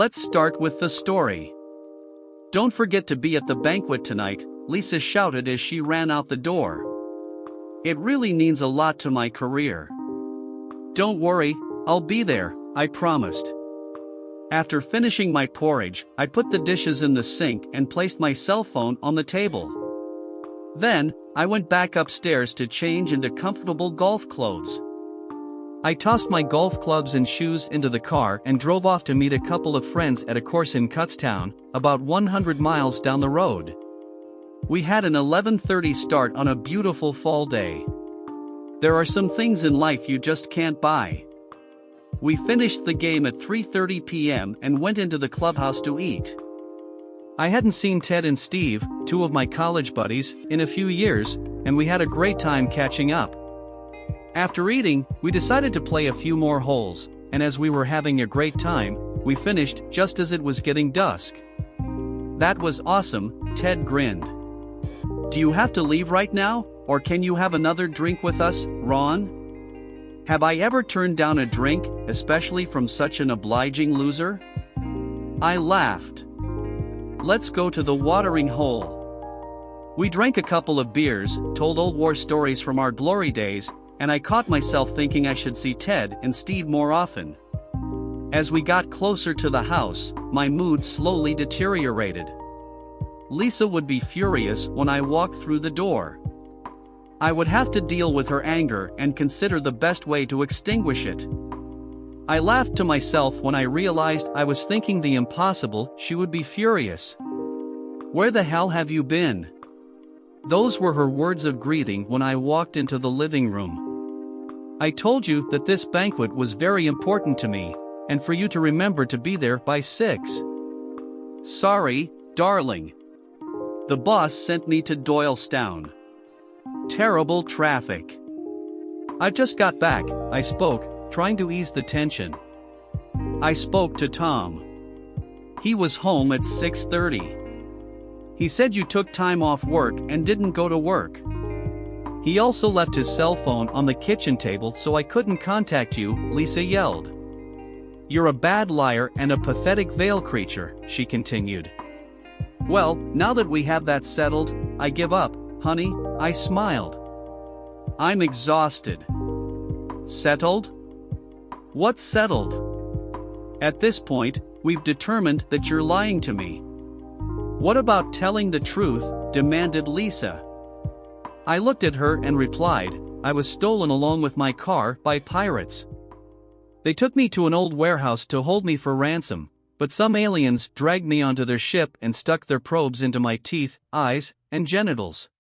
Let's start with the story. "Don't forget to be at the banquet tonight," Lisa shouted as she ran out the door. "It really means a lot to my career." "Don't worry, I'll be there," I promised. After finishing my porridge, I put the dishes in the sink and placed my cell phone on the table. Then, I went back upstairs to change into comfortable golf clothes. I tossed my golf clubs and shoes into the car and drove off to meet a couple of friends at a course in Kutztown, about 100 miles down the road. We had an 11:30 start on a beautiful fall day. There are some things in life you just can't buy. We finished the game at 3:30 p.m. and went into the clubhouse to eat. I hadn't seen Ted and Steve, two of my college buddies, in a few years, and we had a great time catching up. After eating, we decided to play a few more holes, and as we were having a great time, we finished just as it was getting dusk. "That was awesome," Ted grinned. "Do you have to leave right now, or can you have another drink with us, Ron?" Have I ever turned down a drink, especially from such an obliging loser? I laughed. "Let's go to the watering hole." We drank a couple of beers, told old war stories from our glory days, and I caught myself thinking I should see Ted and Steve more often. As we got closer to the house, my mood slowly deteriorated. Lisa would be furious when I walked through the door. I would have to deal with her anger and consider the best way to extinguish it. I laughed to myself when I realized I was thinking the impossible. She would be furious. "Where the hell have you been?" Those were her words of greeting when I walked into the living room. "I told you that this banquet was very important to me, and for you to remember to be there by 6. "Sorry, darling. The boss sent me to Doylestown. Terrible traffic." "I just got back," I spoke, trying to ease the tension. I spoke to Tom. He was home at 6:30. He said you took time off work and didn't go to work. He also left his cell phone on the kitchen table so I couldn't contact you, Lisa yelled. "You're a bad liar and a pathetic veil creature," she continued. "Well, now that we have that settled, I give up, honey," I smiled. "I'm exhausted." "Settled? What's settled?" "At this point, we've determined that you're lying to me." "What about telling the truth?" demanded Lisa. I looked at her and replied, "I was stolen along with my car by pirates. They took me to an old warehouse to hold me for ransom, but some aliens dragged me onto their ship and stuck their probes into my teeth, eyes, and genitals.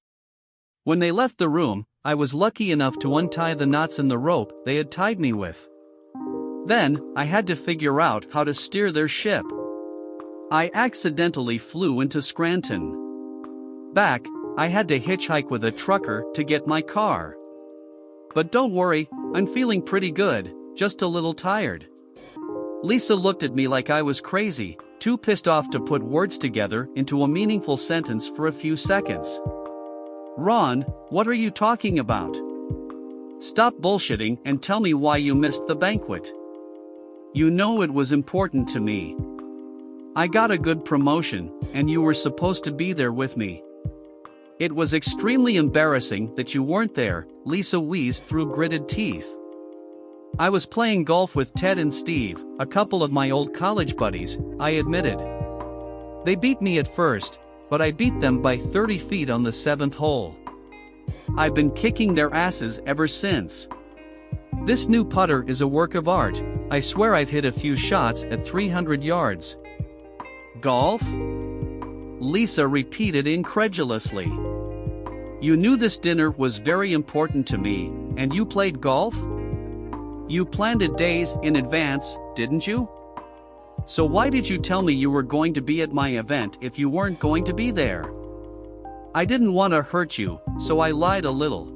When they left the room, I was lucky enough to untie the knots in the rope they had tied me with. Then, I had to figure out how to steer their ship. I accidentally flew into Scranton. Back, I had to hitchhike with a trucker to get my car. But don't worry, I'm feeling pretty good, just a little tired." Lisa looked at me like I was crazy, too pissed off to put words together into a meaningful sentence for a few seconds. "Ron, what are you talking about? Stop bullshitting and tell me why you missed the banquet. You know it was important to me. I got a good promotion, and you were supposed to be there with me." "It was extremely embarrassing that you weren't there," Lisa wheezed through gritted teeth. "I was playing golf with Ted and Steve, a couple of my old college buddies," I admitted. "They beat me at first, but I beat them by 30 feet on the 7th hole. I've been kicking their asses ever since. This new putter is a work of art. I swear I've hit a few shots at 300 yards. "Golf?" Lisa repeated incredulously. "You knew this dinner was very important to me, and you played golf? You planned it days in advance, didn't you? So why did you tell me you were going to be at my event if you weren't going to be there?" "I didn't want to hurt you, so I lied a little.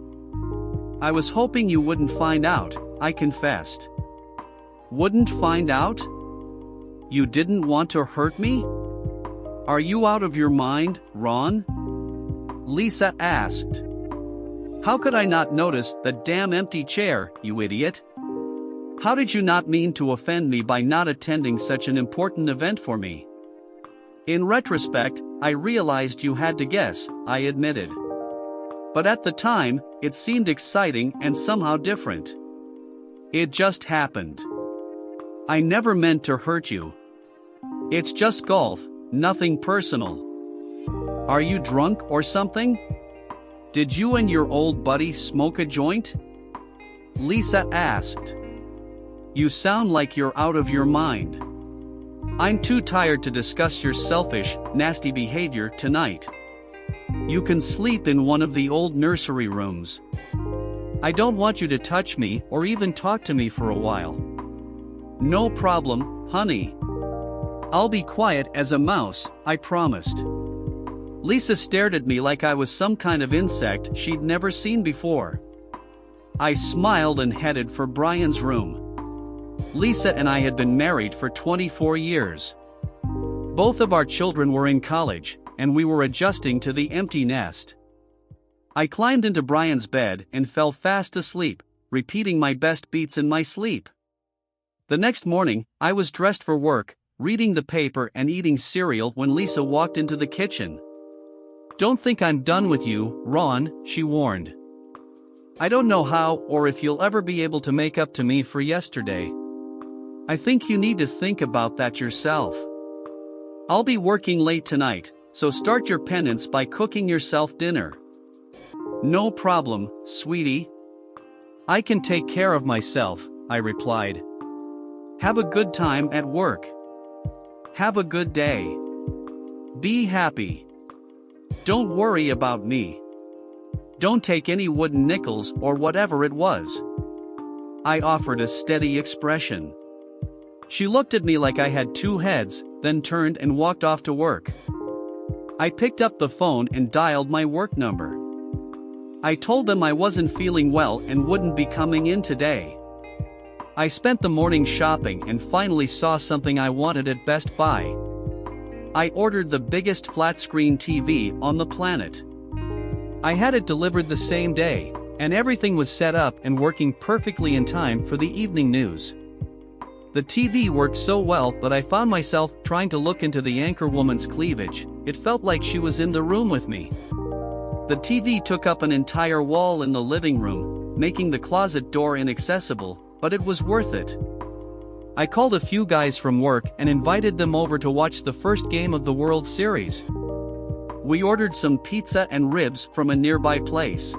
I was hoping you wouldn't find out," I confessed. "Wouldn't find out? You didn't want to hurt me? Are you out of your mind, Ron?" Lisa asked. "How could I not notice the damn empty chair, you idiot? How did you not mean to offend me by not attending such an important event for me? In retrospect, I realized you had to guess, I admitted. But at the time, it seemed exciting and somehow different. It just happened. I never meant to hurt you. It's just golf, nothing personal. Are you drunk or something? Did you and your old buddy smoke a joint? Lisa asked. You sound like you're out of your mind. I'm too tired to discuss your selfish, nasty behavior tonight. You can sleep in one of the old nursery rooms. I don't want you to touch me or even talk to me for a while. No problem, honey. I'll be quiet as a mouse, I promised. Lisa stared at me like I was some kind of insect she'd never seen before. I smiled and headed for Brian's room. Lisa and I had been married for 24 years. Both of our children were in college, and we were adjusting to the empty nest. I climbed into Brian's bed and fell fast asleep, repeating my best beats in my sleep. The next morning, I was dressed for work, reading the paper and eating cereal when Lisa walked into the kitchen. Don't think I'm done with you, Ron, she warned. I don't know how or if you'll ever be able to make up to me for yesterday. I think you need to think about that yourself. I'll be working late tonight, so start your penance by cooking yourself dinner. No problem, sweetie. I can take care of myself, I replied. Have a good time at work. Have a good day. Be happy. Don't worry about me. Don't take any wooden nickels or whatever it was. I offered a steady expression. She looked at me like I had two heads, then turned and walked off to work. I picked up the phone and dialed my work number. I told them I wasn't feeling well and wouldn't be coming in today. I spent the morning shopping and finally saw something I wanted at Best Buy. I ordered the biggest flat-screen TV on the planet. I had it delivered the same day, and everything was set up and working perfectly in time for the evening news. The TV worked so well that I found myself trying to look into the anchor woman's cleavage. It felt like she was in the room with me. The TV took up an entire wall in the living room, making the closet door inaccessible, but it was worth it. I called a few guys from work and invited them over to watch the first game of the World Series. We ordered some pizza and ribs from a nearby place.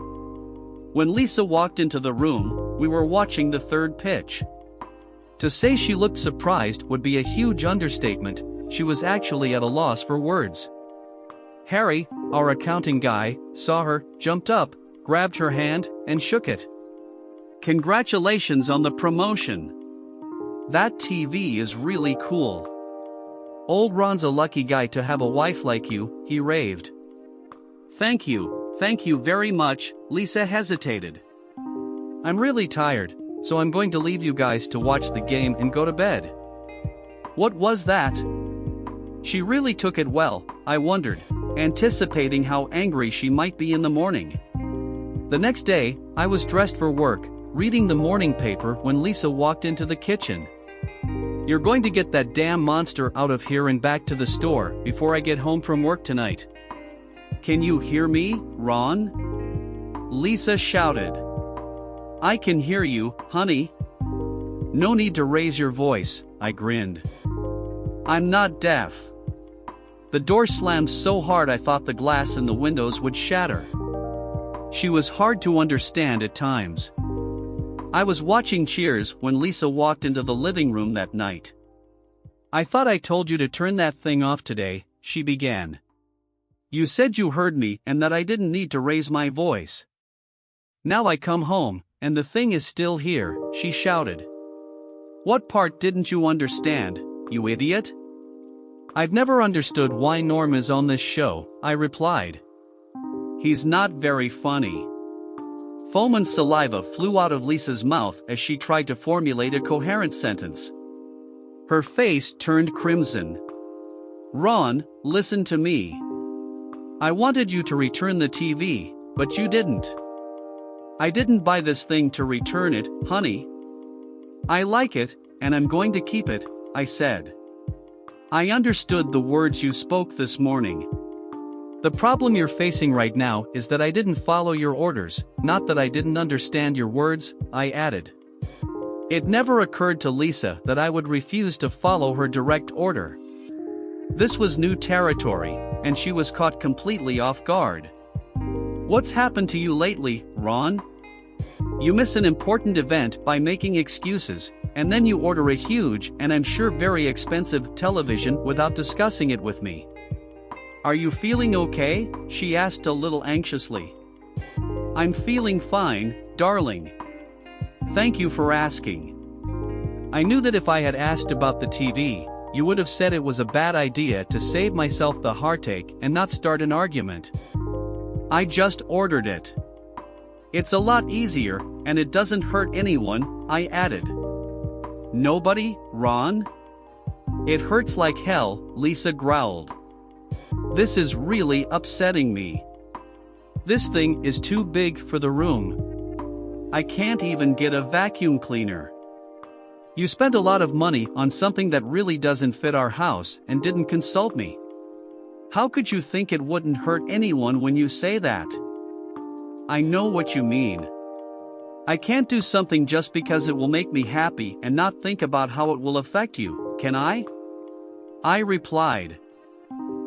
When Lisa walked into the room, we were watching the third pitch. To say she looked surprised would be a huge understatement. She was actually at a loss for words. Harry, our accounting guy, saw her, jumped up, grabbed her hand, and shook it. Congratulations on the promotion. That TV is really cool. Old Ron's a lucky guy to have a wife like you, he raved. Thank you very much, Lisa hesitated. I'm really tired, so I'm going to leave you guys to watch the game and go to bed. What was that? She really took it well, I wondered, anticipating how angry she might be in the morning. The next day, I was dressed for work, reading the morning paper when Lisa walked into the kitchen. You're going to get that damn monster out of here and back to the store before I get home from work tonight. Can you hear me, Ron? Lisa shouted. I can hear you, honey. No need to raise your voice, I grinned. I'm not deaf. The door slammed so hard I thought the glass in the windows would shatter. She was hard to understand at times. I was watching Cheers when Lisa walked into the living room that night. I thought I told you to turn that thing off today, she began. You said you heard me and that I didn't need to raise my voice. Now I come home, and the thing is still here, she shouted. What part didn't you understand, you idiot? I've never understood why Norm is on this show, I replied. He's not very funny. Foam and saliva flew out of Lisa's mouth as she tried to formulate a coherent sentence. Her face turned crimson. Ron, listen to me. I wanted you to return the TV, but you didn't. I didn't buy this thing to return it, honey. I like it, and I'm going to keep it, I said. I understood the words you spoke this morning. The problem you're facing right now is that I didn't follow your orders, not that I didn't understand your words, I added. It never occurred to Lisa that I would refuse to follow her direct order. This was new territory, and she was caught completely off guard. What's happened to you lately, Ron? You miss an important event by making excuses, and then you order a huge and I'm sure very expensive television without discussing it with me. Are you feeling okay? She asked a little anxiously. I'm feeling fine, darling. Thank you for asking. I knew that if I had asked about the TV, you would have said it was a bad idea to save myself the heartache and not start an argument. I just ordered it. It's a lot easier, and it doesn't hurt anyone, I added. Nobody, Ron? It hurts like hell, Lisa growled. This is really upsetting me. This thing is too big for the room. I can't even get a vacuum cleaner. You spent a lot of money on something that really doesn't fit our house and didn't consult me. How could you think it wouldn't hurt anyone when you say that? I know what you mean. I can't do something just because it will make me happy and not think about how it will affect you, can I? I replied.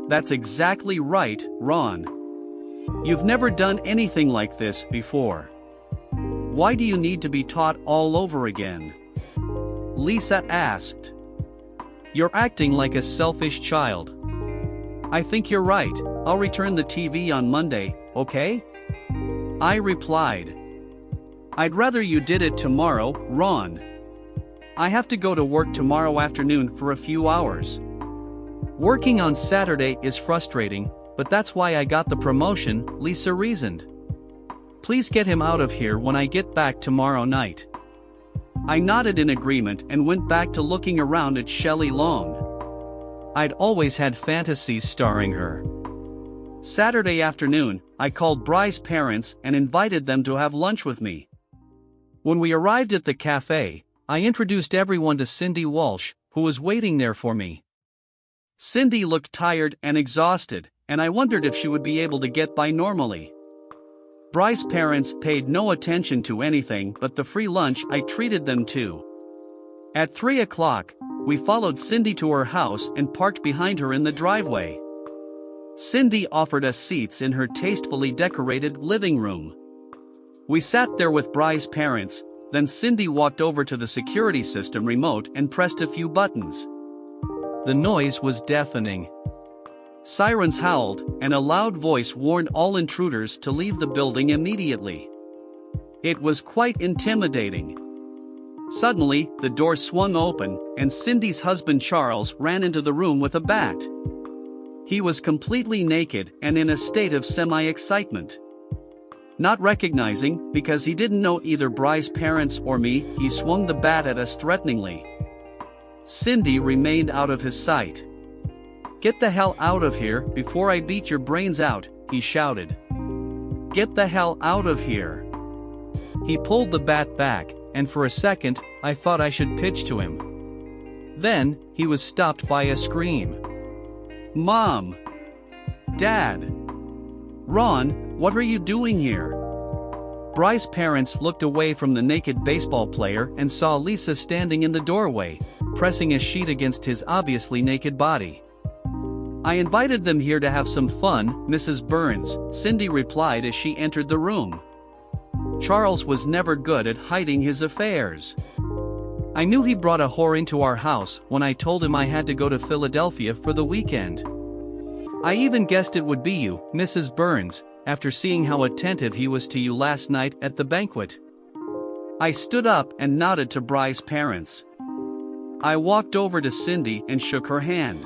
That's exactly right, Ron. You've never done anything like this before. Why do you need to be taught all over again? Lisa asked. You're acting like a selfish child. I think you're right. I'll return the TV on Monday, okay? I replied. I'd rather you did it tomorrow, Ron. I have to go to work tomorrow afternoon for a few hours. Working on Saturday is frustrating, but that's why I got the promotion, Lisa reasoned. Please get him out of here when I get back tomorrow night. I nodded in agreement and went back to looking around at Shelley Long. I'd always had fantasies starring her. Saturday afternoon, I called Bry's parents and invited them to have lunch with me. When we arrived at the cafe, I introduced everyone to Cindy Walsh, who was waiting there for me. Cindy looked tired and exhausted, and I wondered if she would be able to get by normally. Bry's parents paid no attention to anything but the free lunch I treated them to. At 3 o'clock, we followed Cindy to her house and parked behind her in the driveway. Cindy offered us seats in her tastefully decorated living room. We sat there with Bry's parents, then Cindy walked over to the security system remote and pressed a few buttons. The noise was deafening. Sirens howled, and a loud voice warned all intruders to leave the building immediately. It was quite intimidating. Suddenly, the door swung open, and Cindy's husband Charles ran into the room with a bat. He was completely naked and in a state of semi-excitement. Not recognizing, because he didn't know either Bry's parents or me, he swung the bat at us threateningly. Cindy remained out of his sight. Get the hell out of here before I beat your brains out, he shouted. Get the hell out of here. He pulled the bat back, and for a second, I thought I should pitch to him. Then, he was stopped by a scream. Mom! Dad! Ron, what are you doing here? Bry's parents looked away from the naked baseball player and saw Lisa standing in the doorway, pressing a sheet against his obviously naked body. I invited them here to have some fun, Mrs. Burns, Cindy replied as she entered the room. Charles was never good at hiding his affairs. I knew he brought a whore into our house when I told him I had to go to Philadelphia for the weekend. I even guessed it would be you, Mrs. Burns, after seeing how attentive he was to you last night at the banquet. I stood up and nodded to Bry's parents. I walked over to Cindy and shook her hand.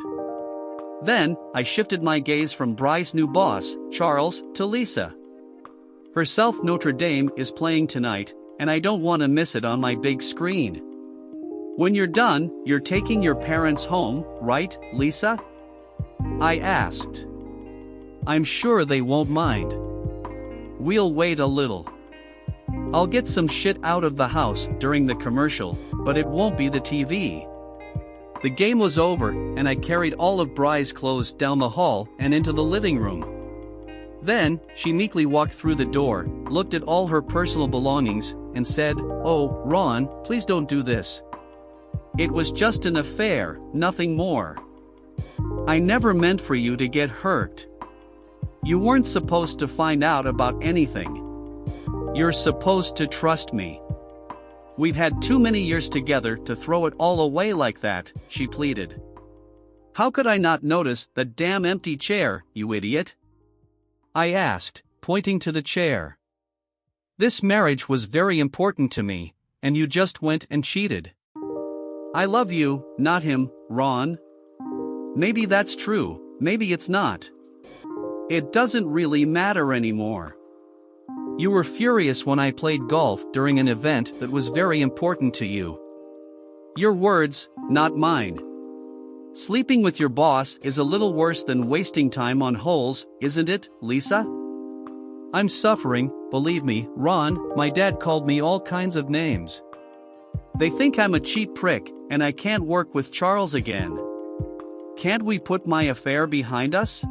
Then, I shifted my gaze from Bry's new boss, Charles, to Lisa. Herself Notre Dame is playing tonight, and I don't want to miss it on my big screen. When you're done, you're taking your parents home, right, Lisa? I asked. I'm sure they won't mind. We'll wait a little. I'll get some shit out of the house during the commercial, but it won't be the TV. The game was over, and I carried all of Bry's clothes down the hall and into the living room. Then, she meekly walked through the door, looked at all her personal belongings, and said, "Oh, Ron, please don't do this. It was just an affair, nothing more. I never meant for you to get hurt. You weren't supposed to find out about anything. You're supposed to trust me. We've had too many years together to throw it all away like that," she pleaded. "How could I not notice the damn empty chair, you idiot?" I asked, pointing to the chair. "This marriage was very important to me, and you just went and cheated." "I love you, not him, Ron." "Maybe that's true, maybe it's not. It doesn't really matter anymore. You were furious when I played golf during an event that was very important to you. Your words, not mine. Sleeping with your boss is a little worse than wasting time on holes, isn't it, Lisa?" "I'm suffering, believe me, Ron. My dad called me all kinds of names. They think I'm a cheap prick, and I can't work with Charles again. Can't we put my affair behind us?"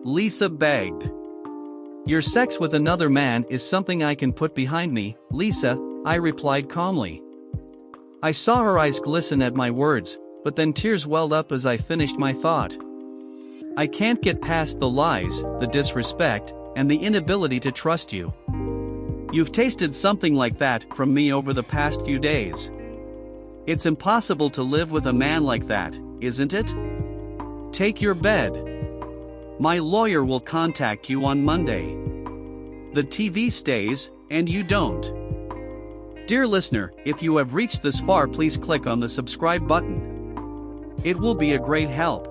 Lisa begged. "Your sex with another man is something I can put behind me, Lisa," I replied calmly. I saw her eyes glisten at my words, but then tears welled up as I finished my thought. "I can't get past the lies, the disrespect, and the inability to trust you. You've tasted something like that from me over the past few days. It's impossible to live with a man like that, isn't it? Take your bed. My lawyer will contact you on Monday. The TV stays, and you don't." Dear listener, if you have reached this far, please click on the subscribe button. It will be a great help.